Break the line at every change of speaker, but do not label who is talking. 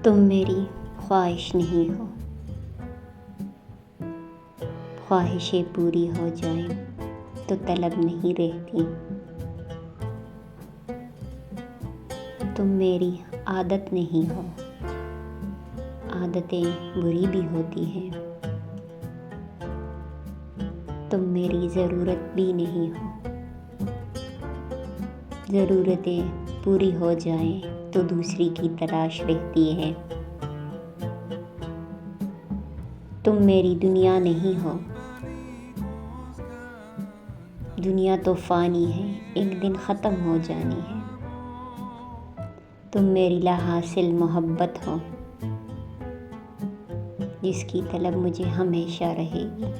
तुम मेरी ख्वाहिश नहीं हो, ख्वाहिशें पूरी हो जाएं तो तलब नहीं रहती। तुम मेरी आदत नहीं हो, आदतें बुरी भी होती हैं। तुम मेरी ज़रूरत भी नहीं हो, ज़रूरतें पूरी हो जाएं तो दूसरी की तलाश रहती है। तुम मेरी दुनिया नहीं हो, दुनिया तो फ़ानी है, एक दिन ख़त्म हो जानी है। तुम मेरी लाहासिल मोहब्बत हो, जिसकी तलब मुझे हमेशा रहेगी।